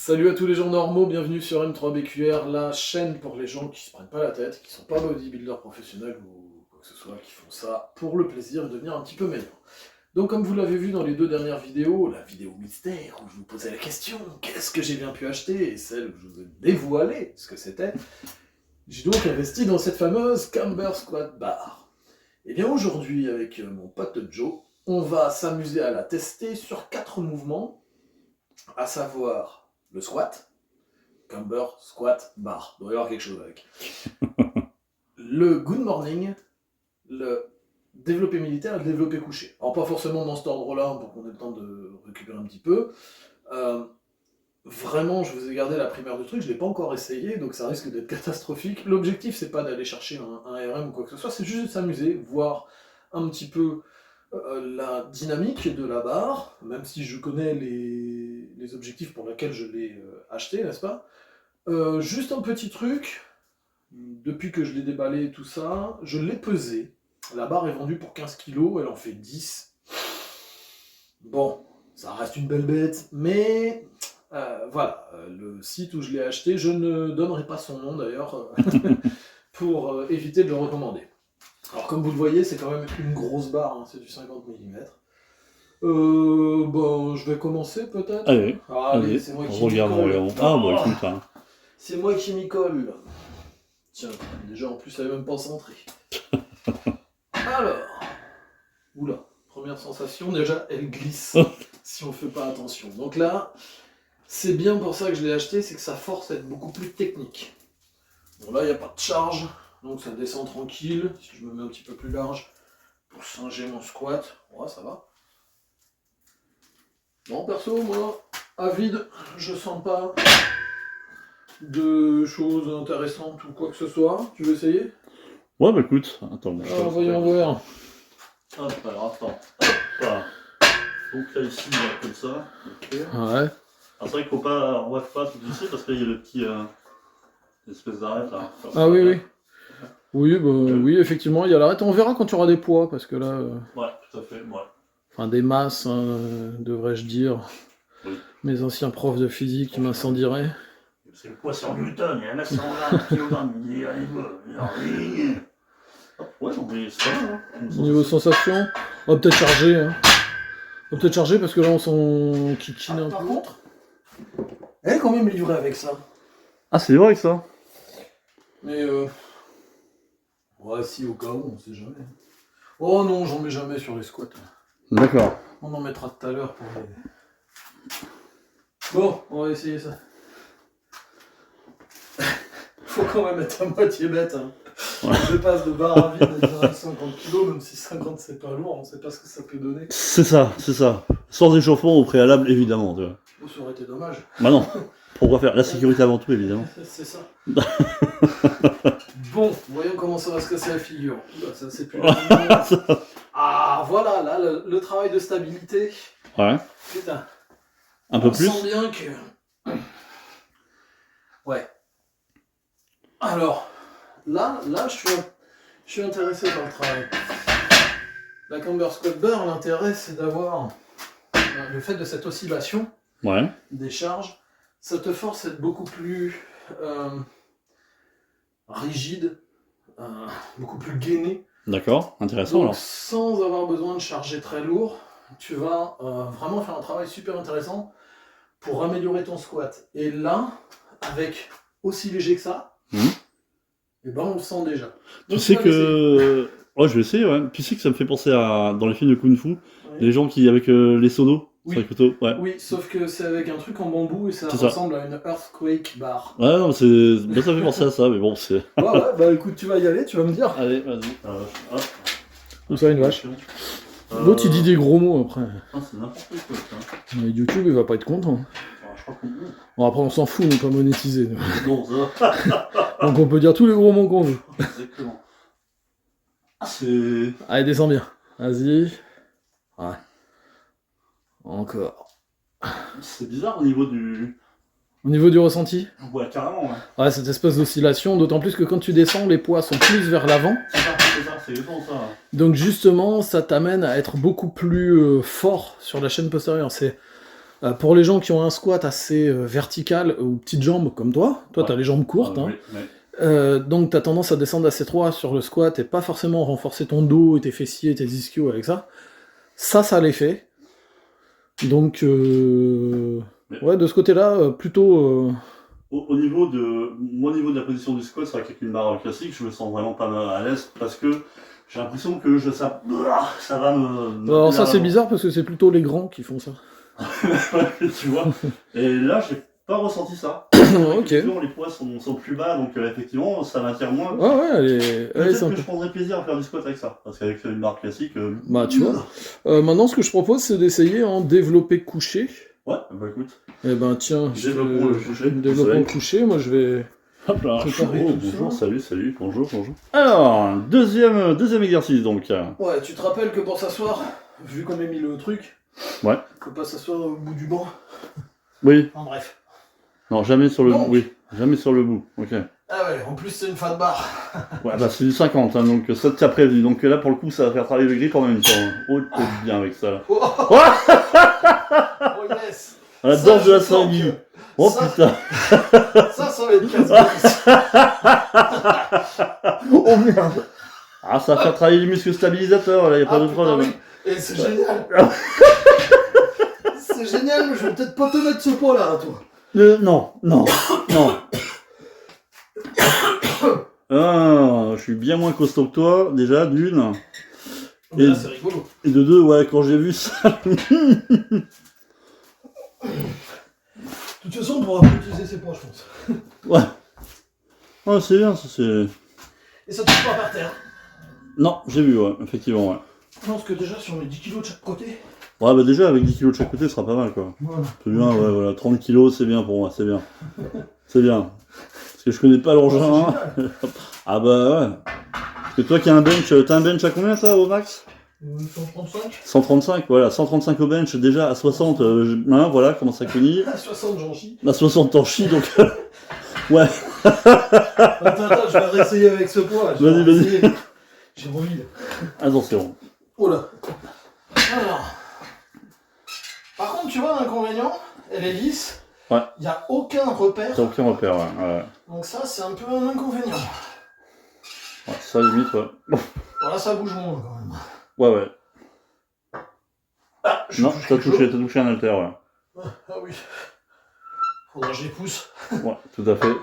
Salut à tous les gens normaux, bienvenue sur M3BQR, la chaîne pour les gens qui se prennent pas la tête, qui sont pas bodybuilders professionnels ou quoi que ce soit, qui font ça pour le plaisir de devenir un petit peu meilleur. Donc comme vous l'avez vu dans les deux dernières vidéos, la vidéo mystère où je vous posais la question « Qu'est-ce que j'ai bien pu acheter ?» et celle où je vous ai dévoilé ce que c'était, j'ai donc investi dans cette fameuse Camber Squat Bar. Et bien aujourd'hui, avec mon pote Joe, on va s'amuser à la tester sur 4 mouvements, à savoir le squat, Camber Squat Bar, il doit y avoir quelque chose avec. Le good morning, le développé militaire et le développé couché. Alors pas forcément dans cet ordre-là, pour qu'on ait le temps de récupérer un petit peu. Vraiment, je vous ai gardé la primeur du truc, je ne l'ai pas encore essayé, donc ça risque d'être catastrophique. L'objectif, c'est pas d'aller chercher un RM ou quoi que ce soit, c'est juste de s'amuser, voir un petit peu la dynamique de la barre, même si je connais les objectifs pour lesquels je l'ai acheté, n'est-ce pas? Juste un petit truc, depuis que je l'ai déballé tout ça, je l'ai pesé. La barre est vendue pour 15 kg, elle en fait 10. Bon, ça reste une belle bête, mais voilà, le site où je l'ai acheté, je ne donnerai pas son nom d'ailleurs, pour éviter de le recommander. Alors comme vous le voyez, c'est quand même une grosse barre, hein, c'est du 50 mm. Bon, je vais commencer peut-être. Allez, c'est moi qui regarde, m'y colle. regarde. Ah, bah écoute, hein. C'est moi qui m'y colle. Tiens, déjà en plus elle est même pas centrée. Alors, oula, première sensation, déjà elle glisse si on fait pas attention. Donc là, c'est bien pour ça que je l'ai acheté, c'est que sa force est beaucoup plus technique. Bon là, il n'y a pas de charge, donc ça descend tranquille. Si je me mets un petit peu plus large pour singer mon squat, ouais, ça va. Non, perso, moi, à vide, je sens pas de choses intéressantes ou quoi que ce soit. Tu veux essayer? Ouais, bah écoute, attends. Voyons voir. Hop, alors attends. Voilà. Donc là, ici, comme ça. Okay. Ouais. Alors c'est vrai qu'il faut pas, on voit pas tout ici parce qu'il y a le petit, espèce d'arête là. Ah oui, oui. Oui, bah, oui, effectivement, il y a l'arête. On verra quand tu auras des poids, parce que là... Ouais, tout à fait, ouais. Enfin, des masses, hein, devrais-je dire. Oui. Mes anciens profs de physique qui m'incendieraient. C'est le poids sur Newton, il y en a 120 kg. Ouais, non, mais c'est pas mal, hein. Niveau sensation, on va peut-être charger, hein. On va peut-être charger parce que là, on s'en kikine un peu. Par contre, elle est quand même livrée avec ça. Ah, c'est vrai que ça. Mais ouais, si, au cas où, on sait jamais. Oh non, j'en mets jamais sur les squats. D'accord. On en mettra tout à l'heure pour les... Bon, on va essayer ça. Faut quand même être à moitié bête, hein. Ouais. Je passe de barre à vide à 50 kg, même si 50 c'est pas lourd, on sait pas ce que ça peut donner. C'est ça, c'est ça. Sans échauffement au préalable, évidemment, tu vois. Oh, ça aurait été dommage. Bah non, pourquoi faire? La sécurité avant tout, évidemment. C'est ça. Bon, voyons comment ça va se casser la figure. Là, ça c'est plus... Ah, voilà, là, le travail de stabilité. Ouais. Putain. Un peu plus. On sent bien que... Ouais. Alors, là, je suis intéressé par le travail. La Camber Squat Bar, l'intérêt, c'est d'avoir le fait de cette oscillation des charges. Ça te force à être beaucoup plus rigide, beaucoup plus gainé. D'accord, intéressant. Donc, alors. sans avoir besoin de charger très lourd, tu vas vraiment faire un travail super intéressant pour améliorer ton squat. Et là, avec aussi léger que ça, et ben on le sent déjà. Donc, tu sais que... Ouais, je vais essayer, ouais. Tu sais que ça me fait penser à... Dans les films de Kung Fu, les gens qui... avec les sonos sur les couteaux. Ouais. Oui, sauf que c'est avec un truc en bambou et ça ressemble à une Earthquake bar. Ouais, non, c'est... Bah, ça fait penser à ça, mais bon, c'est... Ouais, bah écoute, tu vas y aller, tu vas me dire. Allez, vas-y. Hop. Où ça, une vache. L'autre, il dit des gros mots, après. Ah, c'est n'importe quoi, ça. Mais YouTube, il va pas être content. Je crois qu'on... Bon, après, on s'en fout, on n'est pas monétisé. Non, ça... Donc on peut dire tous les gros mots qu'on veut. Exactement. Ah, c'est... Allez, descends bien. Vas-y. Ouais. Encore. C'est bizarre au niveau du... Au niveau du ressenti? Ouais, carrément, ouais. Ouais, cette espèce d'oscillation, d'autant plus que quand tu descends, les poids sont plus vers l'avant. C'est exactement ça. Donc justement, ça t'amène à être beaucoup plus fort sur la chaîne postérieure. C'est Pour les gens qui ont un squat assez vertical ou petites jambes comme toi Ouais. t'as les jambes courtes, Ah, hein. oui. Donc t'as tendance à descendre assez droit sur le squat et pas forcément renforcer ton dos et tes fessiers et tes ischios avec ça. Ça l'est fait. Donc, ouais, de ce côté-là, plutôt... Au niveau de la position du squat, c'est vrai qu'avec une barre classique, je me sens vraiment pas mal à l'aise parce que j'ai l'impression que ça va me Alors ça, c'est bizarrement. bizarre parce que c'est plutôt les grands qui font ça. Tu vois. Et là, j'ai pas ressenti ça. Ok. Effectivement, les poids sont plus bas, donc effectivement, ça m'attire moins. Ouais, ouais, elle est Peut-être sympa. que je prendrais plaisir à faire du squat avec ça, parce qu'avec une barre classique. Bah, tu vois. Maintenant, ce que je propose, c'est d'essayer en développé couché. Ouais, bah écoute. Eh ben, tiens, Développons le couché. Développons le couché, moi je vais... Hop là, Préparer tout bonjour, ça. salut, bonjour. Alors, deuxième exercice donc. Ouais, tu te rappelles que pour s'asseoir, vu qu'on a mis le truc, Ouais. faut pas s'asseoir au bout du banc. Oui, Enfin bref. non, jamais sur le Donc. bout. Oui, jamais sur le bout. Ok. Ah ouais, en plus c'est une fat bar. Ouais, bah c'est du 50, hein, donc ça t'as prévu. Donc là, pour le coup, ça va faire travailler le grip en même temps. Oh, t'es bien avec ça. Là. Oh, Oh, oh yes. à la Ça, danse de la je sens sanguine. que- Oh ça- putain. Ça va être casse-gueule. Oh merde. Ah, ça va faire travailler les muscles stabilisateurs, là, y a pas Ah, de putain, problème. oui. Et c'est génial. C'est génial, mais je vais peut-être pas te mettre ce poids-là, toi. Non. Ah, je suis bien moins costaud que toi, déjà, d'une. Mais là, c'est rigolo. Et de deux, ouais, quand j'ai vu ça. De toute façon, on pourra plus utiliser ces poids, je pense. Ouais. Ouais, c'est bien, ça c'est. Et ça touche pas par terre. Non, j'ai vu, ouais, effectivement, ouais. Je pense que déjà, si on met 10 kilos de chaque côté. Ouais, bah déjà, avec 10 kilos de chaque côté, ce sera pas mal, quoi. Voilà. C'est bien, ouais, voilà. 30 kilos, c'est bien pour moi, c'est bien. C'est bien. Parce que je connais pas l'engin. C'est génial. Ah bah ouais. Parce que toi qui as un bench, t'as un bench à combien, toi, au max 135 135, voilà. 135 au bench, déjà à 60, hein, voilà, comment ça cognie. À 60, j'en chie. À 60, t'en chies, donc. Ouais. Attends, je vais réessayer avec ce poids. Vas-y. J'ai envie. Attention. Oh là. Alors. Par contre, tu vois, l'inconvénient, elle est lisse. Ouais. Il n'y a aucun repère. T'as aucun repère, ouais. Donc ça, c'est un peu un inconvénient. Ouais, ça limite, ouais. Voilà, ça bouge moins quand même. Ouais. Ah, je Non, touche t'as quelque chose. touché un haltère, ouais. Ah oui. Faudra que je les pousse. Ouais, tout à fait.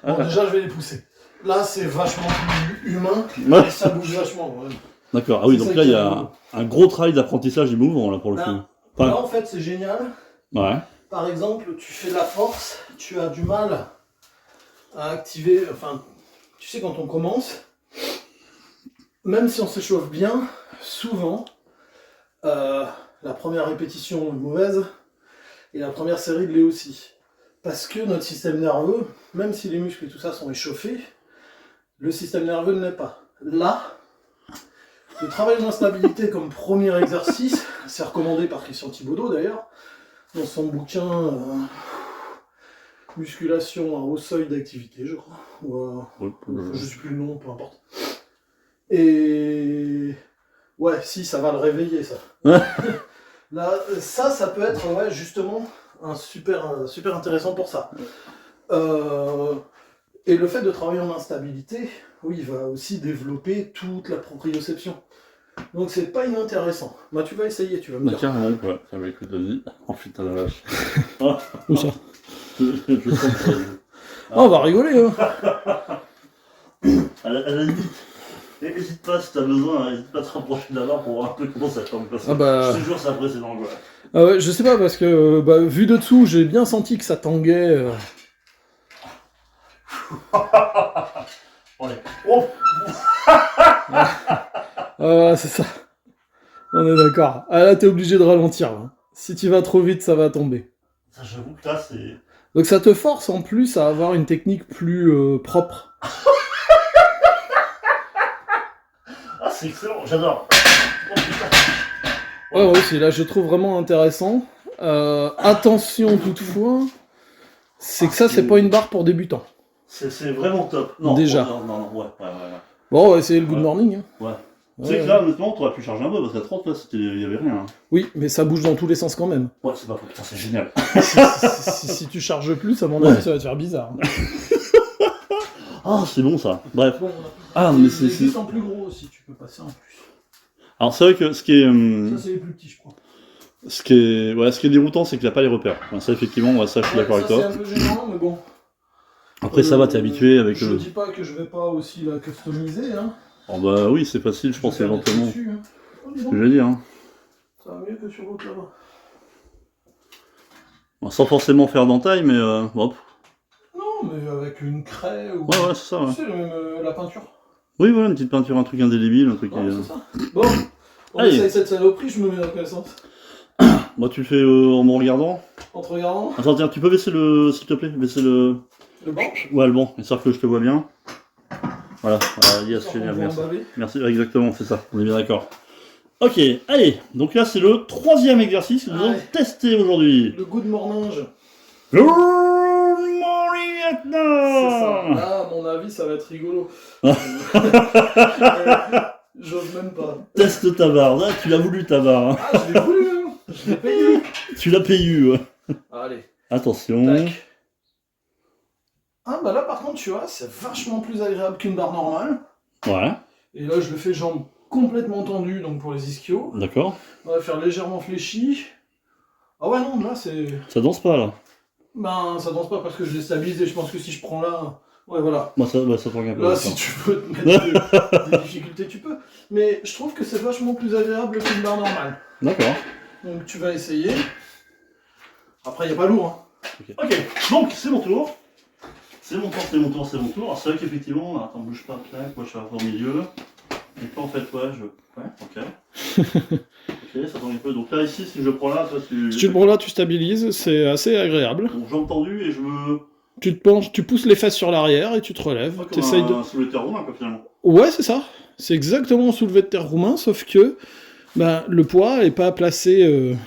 Bon, déjà, je vais les pousser. Là, c'est vachement plus humain. Ouais. Et ça bouge vachement. Ouais. D'accord, ah oui, C'est donc ça là, qui il y est a rigolo. un gros travail d'apprentissage du mouvement, là, pour le Là, coup. là, Enfin, en fait, c'est génial. ouais. Par exemple, tu fais de la force, tu as du mal à activer. Enfin, tu sais, quand on commence, même si on s'échauffe bien, souvent, la première répétition est mauvaise et la première série l'est aussi. Parce que notre système nerveux, même si les muscles et tout ça sont échauffés, le système nerveux ne l'est pas. Là, le travail d'instabilité comme premier exercice, c'est recommandé par Christian Thibaudeau d'ailleurs, dans son bouquin Musculation à haut seuil d'activité, je crois. Ou je sais plus le nom, peu importe. Et ouais, si, ça va le réveiller, ça. Là, ça peut être ouais, justement un super intéressant pour ça. Et le fait de travailler en instabilité, oui, il va aussi développer toute la proprioception. Donc c'est pas inintéressant. Bah tu vas essayer, tu vas me dire. Carrément, quoi. Ça va, écoute, vas-y. Oh putain, la vache. Où ça Je sens que... on va rigoler, hein. À la limite, n'hésite pas si t'as besoin, n'hésite pas à te rapprocher de la barre pour voir un peu comment ça tombe. Parce que Ah bah... je te jure, c'est impressionnant, quoi. Ah ouais, je sais pas, parce que bah, vu de dessous, j'ai bien senti que ça tanguait. Allez. Oh. C'est ça. On est d'accord. Ah là, t'es obligé de ralentir. Là. Si tu vas trop vite, ça va tomber. Ça, j'avoue que là, c'est... Donc ça te force en plus à avoir une technique plus propre. Ah, c'est excellent, j'adore. Oh putain. Ouais, aussi, là, je trouve vraiment intéressant. Attention toutefois, c'est que ça, c'est pas une barre pour débutants. C'est vraiment top. Non, Déjà. Non, ouais. Bon, on va essayer le good morning. Hein. Ouais. Tu sais que là, honnêtement, t'aurais pu charger un peu, parce qu'à 30, là, il y avait rien. Hein. Oui, mais ça bouge dans tous les sens quand même. Ouais, c'est pas faux, putain, c'est génial. Si tu charges plus, à mon avis, ça va te faire bizarre. Ah, c'est bon ça. Bref. Bon, Ah, mais c'est c'est. en plus gros aussi, tu peux passer en plus. Alors, c'est vrai que ce qui est. Ça, c'est les plus petits, je crois. Ce qui est déroutant, c'est qu'il n'a pas les repères. Ouais, ça, effectivement, ouais, ça, je suis d'accord avec toi. C'est un peu gênant, mais bon. Après, ça va, t'es habitué avec. Je dis pas que je vais pas aussi la customiser, hein. Oh, bah oui, c'est facile, je pense, éventuellement. Dessus, hein. Ce que je veux dire. Hein. Ça va mieux que sur l'autre là-bas. Bon, sans forcément faire d'entaille, mais hop. Non, mais avec une craie ou. Ouais, c'est ça. Ouais. Tu sais, même la peinture. Oui, voilà, une petite peinture, un truc indélébile, un truc. Ouais, c'est ça. Bon, on Allez. essaye cette saloperie, je me mets la connaissance. Moi, tu le fais en me regardant. En te regardant. Attends, tiens, tu peux baisser le. S'il te plaît, baisser le. Le banc. Ouais, le banc, histoire que je te vois bien. Voilà, yes, On génial, va merci. emballer. Merci, exactement, c'est ça, on est bien d'accord. Ok, allez, donc là c'est le 3e exercice que nous allons Allez. tester aujourd'hui. Le goût de morninge. Good morning C'est ça. Vietnam. Là, à mon avis, ça va être rigolo. J'ose même pas. Teste ta barre, là tu l'as voulu ta barre. Hein. Ah, je l'ai voulu, hein. Je l'ai payé. Tu l'as payé, ouais. Allez. Attention. Tac. Ah, bah là, par contre, tu vois, c'est vachement plus agréable qu'une barre normale. Ouais, Et là, je le fais jambes complètement tendues, donc pour les ischios. d'accord. On va faire légèrement fléchi. Ah ouais, non, là, c'est... Ça danse pas là. Ben, ça danse pas parce que je l'ai stabilisé. Je pense que si je prends là... Ouais, voilà. Moi ça tourne un peu. Là, si tu veux te mettre des difficultés, tu peux. Mais je trouve que c'est vachement plus agréable qu'une barre normale. D'accord. Donc, tu vas essayer. Après, il n'y a pas lourd, hein. Ok, donc c'est mon tour. C'est mon tour. Alors c'est vrai qu'effectivement, attends, bouge pas, clac, moi je suis au milieu. Et toi en fait, ouais, ok. Ok, ça tombe un peu. Donc là, ici, si je prends là, toi tu. Si tu le prends là, tu stabilises, c'est assez agréable. Donc jambes tendues et je me. Tu te penches, tu pousses les fesses sur l'arrière et tu te relèves. Comme T'essayes de... un soulevé de terre roumain, quoi, finalement. Ouais, c'est ça. C'est exactement un soulevé de terre roumain, sauf que bah, le poids n'est pas placé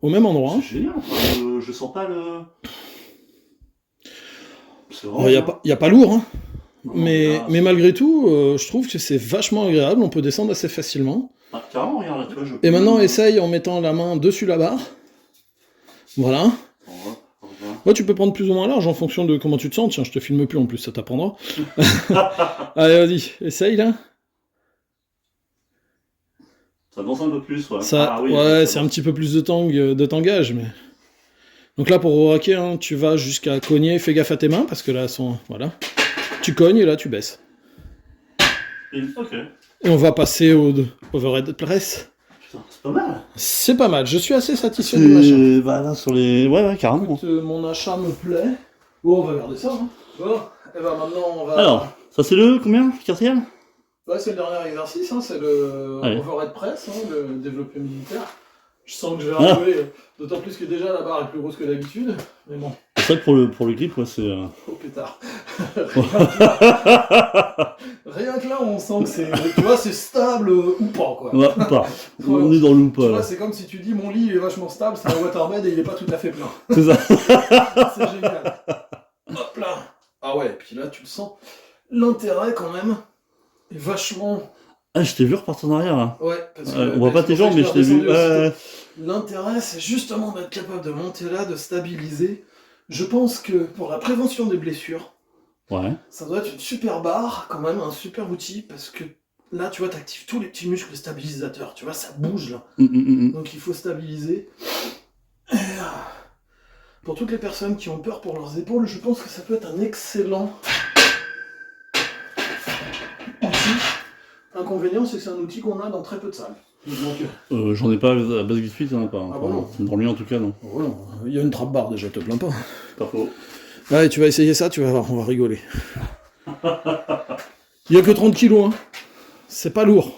au même endroit. C'est génial, enfin, je sens pas le. C'est Il vraiment. n'y a pas lourd, hein. Non, Mais là, malgré tout, je trouve que c'est vachement agréable, on peut descendre assez facilement. Ah, carrément, regarde là, tu vois, je. Et maintenant, essaye en mettant la main dessus la barre. Voilà. Ouais, tu peux prendre plus ou moins large en fonction de comment tu te sens. Tiens, je te filme plus en plus, ça t'apprendra. Allez, vas-y, essaye là. Ça danse un peu plus, ouais. Ça, Ah, oui, ouais, ça c'est un danse. petit peu plus de tangage, mais... Donc là, pour raquer, hein, tu vas jusqu'à cogner, fais gaffe à tes mains, parce que là, elles sont... Voilà. Tu cognes et là, tu baisses. Ok. Et on va passer au overhead press. Putain, c'est pas mal. C'est pas mal, je suis assez satisfait du machin. Bah là, sur les. Ouais, carrément. Écoute, mon achat me plaît. Bon, on va garder ça. Hein. Bon, et ben maintenant, on va... Alors, ça c'est le combien? 4e? Ouais, c'est le dernier exercice, hein, c'est le Allez. overhead press, hein, le développé militaire. Je sens que je vais rigoler, d'autant plus que déjà la barre est plus grosse que d'habitude. Mais bon, C'est vrai que pour le clip, ouais, c'est. oh pétard. Rien que là, on sent que c'est, tu vois, c'est stable ou pas, quoi. Ouais, ou pas. On est dans le ou Tu pas. vois, Là. c'est comme si tu dis mon lit il est vachement stable, c'est un waterbed et il est pas tout à fait plein. C'est ça. C'est génial. Hop là. Ah ouais, et puis là, tu le sens. L'intérêt, quand même, est vachement... Ah, je t'ai vu repartir en arrière là. Ouais, parce que... On voit pas tes jambes, mais je t'ai vu. L'intérêt, c'est justement d'être capable de monter là, de stabiliser. Je pense que pour la prévention des blessures, Ouais. ça doit être une super barre, quand même, un super outil, parce que là, tu vois, t'actives tous les petits muscles stabilisateurs, tu vois, ça bouge là. Donc il faut stabiliser. Et, pour toutes les personnes qui ont peur pour leurs épaules, je pense que ça peut être un excellent outil. Inconvénient, c'est que c'est un outil qu'on a dans très peu de salles. Donc, J'en ai pas à base Fit, t'en as pas. Ah bon, non. Dans le mien en tout cas, non. voilà, il y a une trappe barre déjà, te plains pas. Pas faux. Ouais, tu vas essayer ça, tu vas voir, on va rigoler. Il y a que 30 kilos, hein. C'est pas lourd.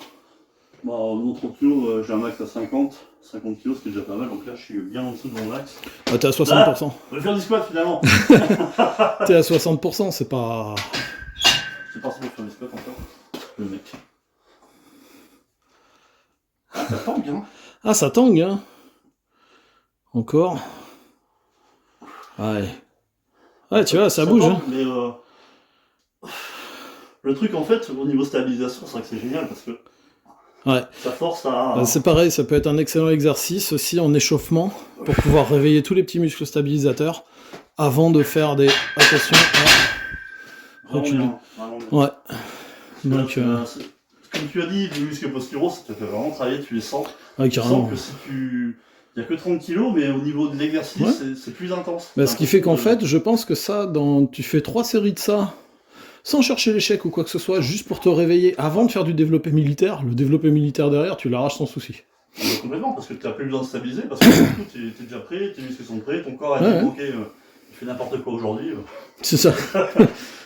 Bah, en 30 kg, j'ai un max à 50 kg, ce qui est déjà pas mal, donc là je suis bien en dessous de mon max. Ah, t'es à 60%. On va faire du squat finalement. T'es à 60%, c'est pas... C'est parti pour faire du squat encore. Le mec. Ah, ça tangue, hein. Ah, ça tangue, hein. Encore. Ouais. Ouais, tu vois, ça bouge, tangue, hein. Mais le truc en fait, au niveau stabilisation, c'est vrai que c'est génial parce que Ouais. Ça force à... C'est pareil, ça peut être un excellent exercice aussi en échauffement pour pouvoir réveiller tous les petits muscles stabilisateurs avant de faire des... Attention, Vraiment recul. bien, vraiment bien. Ouais. Donc, Donc, comme tu as dit, les muscles posturaux, ça te fait vraiment travailler, tu les sens. ouais, Tu carrément. sens que si tu... Il n'y a que 30 kilos, mais au niveau de l'exercice, Ouais. c'est plus intense. Bah, ce qui fait qu'en fait, je pense que ça, tu fais 3 séries de ça, sans chercher l'échec ou quoi que ce soit, juste pour te réveiller avant de faire du développé militaire. Le développé militaire derrière, tu l'arraches sans souci. Mais complètement, parce que tu n'as plus besoin de stabiliser, parce que du coup, tu es déjà prêt, tes muscles sont prêts, ton corps a dit, ok, je fais n'importe quoi aujourd'hui. C'est ça.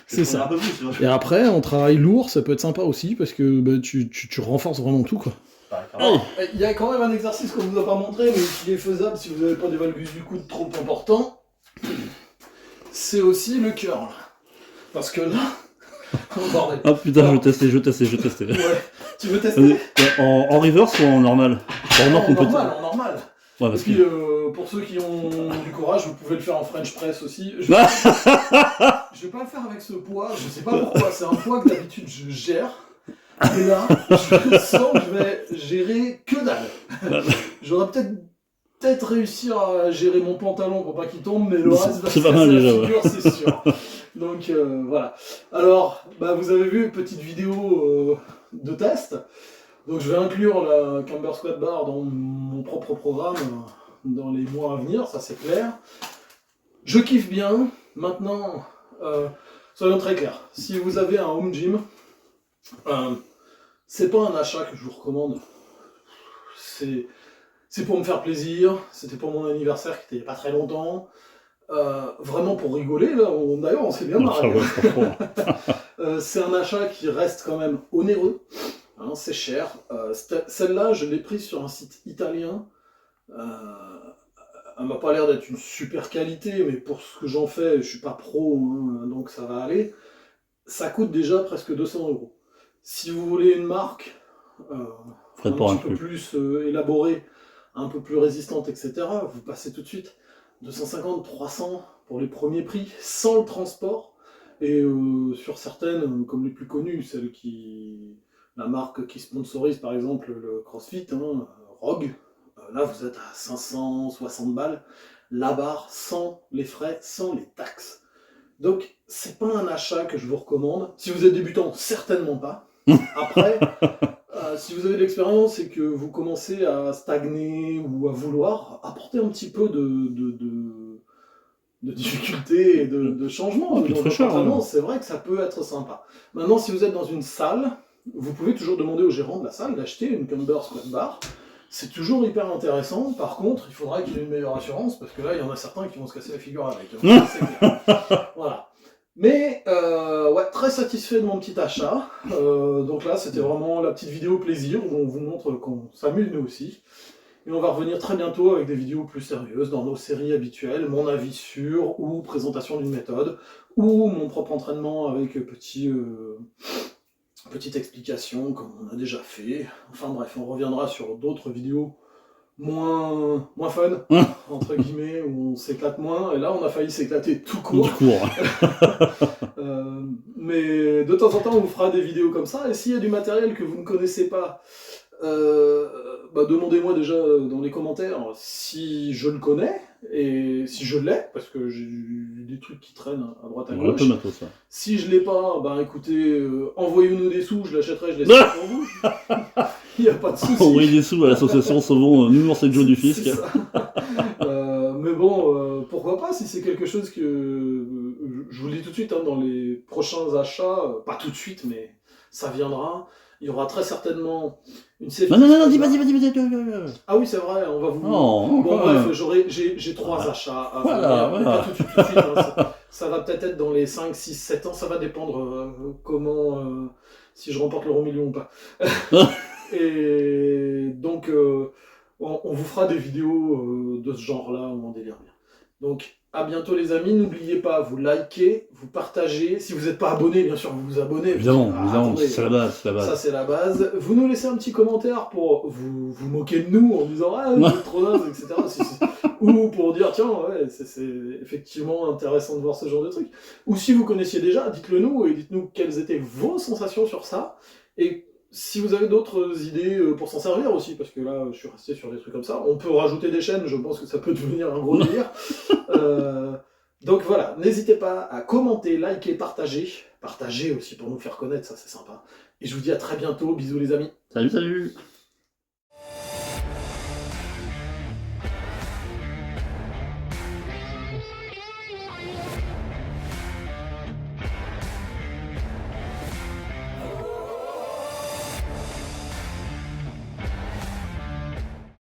C'est ça. Un peu plus, tu vois. Et après, on travaille lourd, ça peut être sympa aussi, parce que bah, tu renforces vraiment tout, quoi. Il y a quand même un exercice qu'on vous a pas montré, mais qui est faisable si vous n'avez pas des valgus du coude trop importants. C'est aussi le curl. Parce que là... Oh bordel. Ah putain, je testais. Ouais. Tu veux tester En reverse ou en normal? En normal. Ouais, Et parce puis, que... pour ceux qui ont du courage, vous pouvez le faire en French press aussi. Je vais pas le faire avec ce poids, je sais pas pourquoi, c'est un poids que d'habitude je gère. Et là, je sens que je vais gérer que dalle. J'aurais peut-être réussi à gérer mon pantalon pour pas qu'il tombe, mais le reste va se pas mal casser la déjà, figure, c'est sûr. Donc voilà. Alors, bah, vous avez vu une petite vidéo de test. Donc je vais inclure la Camber Squat Bar dans mon propre programme dans les mois à venir, ça c'est clair. Je kiffe bien. Maintenant, soyons très clairs. Si vous avez un home gym, c'est pas un achat que je vous recommande. C'est pour me faire plaisir. C'était pour mon anniversaire qui était il n'y a pas très longtemps. Vraiment pour rigoler, là. D'ailleurs, on s'est bien marré. C'est un achat qui reste quand même onéreux. Hein, c'est cher. Celle-là, je l'ai prise sur un site italien. Elle m'a pas l'air d'être une super qualité, mais pour ce que j'en fais, je suis pas pro, hein, donc ça va aller. Ça coûte déjà presque 200 €. Si vous voulez une marque un petit peu plus élaborée, un peu plus résistante, etc., vous passez tout de suite 250, 300 pour les premiers prix, sans le transport. Et sur certaines, comme les plus connues, la marque qui sponsorise par exemple le CrossFit, hein, Rogue, là vous êtes à 560 balles, la barre sans les frais, sans les taxes. Donc c'est pas un achat que je vous recommande. Si vous êtes débutant, certainement pas. Après, si vous avez de l'expérience et que vous commencez à stagner ou à vouloir, apporter un petit peu de difficulté et de changement. C'est vrai que ça peut être sympa. Maintenant, si vous êtes dans une salle, vous pouvez toujours demander au gérant de la salle d'acheter une Camber Squat Bar. C'est toujours hyper intéressant. Par contre, il faudra qu'il ait une meilleure assurance, parce que là, il y en a certains qui vont se casser la figure avec. Voilà. Mais, ouais, très satisfait de mon petit achat. Donc là, c'était vraiment la petite vidéo plaisir, où on vous montre qu'on s'amuse nous aussi. Et on va revenir très bientôt avec des vidéos plus sérieuses dans nos séries habituelles, mon avis sur, ou présentation d'une méthode, ou mon propre entraînement avec petite explication, comme on a déjà fait. Enfin bref, on reviendra sur d'autres vidéos moins fun, entre guillemets, où on s'éclate moins, et là on a failli s'éclater tout court. Mais de temps en temps on vous fera des vidéos comme ça, et s'il y a du matériel que vous ne connaissez pas, demandez-moi déjà dans les commentaires si je le connais, et si je l'ai, parce que j'ai des trucs qui traînent à droite à gauche. Si je l'ai pas, écoutez, envoyez-nous des sous, je l'achèterai, je laisserai pour vous. Il n'y a pas de souci. Envoyez des sous à l'association Sauvons Numéro et Joe du Fisc. Mais bon, pourquoi pas, si c'est quelque chose que je vous le dis tout de suite, hein, dans les prochains achats, pas tout de suite, mais ça viendra. Il y aura très certainement une safety. Non, dis. Ah oui, c'est vrai, on va vous. Bref, j'ai 3 achats à venir, mais pas tout de suite. Hein, ça va peut-être être dans les 5, 6, 7 ans, ça va dépendre si je remporte l'euro million ou pas. Et donc, on vous fera des vidéos de ce genre-là, où on délire bien. Donc, à bientôt les amis, n'oubliez pas, vous likez, vous partagez. Si vous n'êtes pas abonné, bien sûr, vous vous abonnez. Évidemment, c'est la base. Ça, c'est la base. Vous nous laissez un petit commentaire pour vous moquer de nous en disant « Ah, vous êtes trop naze, etc. » Ou pour dire « Tiens, ouais, c'est effectivement intéressant de voir ce genre de truc. » Ou si vous connaissiez déjà, dites-le nous et dites-nous quelles étaient vos sensations sur ça. Et si vous avez d'autres idées pour s'en servir aussi, parce que là, je suis resté sur des trucs comme ça, on peut rajouter des chaînes, je pense que ça peut devenir un gros délire. Donc voilà, n'hésitez pas à commenter, liker, partager. Partager aussi pour nous faire connaître, ça c'est sympa. Et je vous dis à très bientôt, bisous les amis. Salut, salut!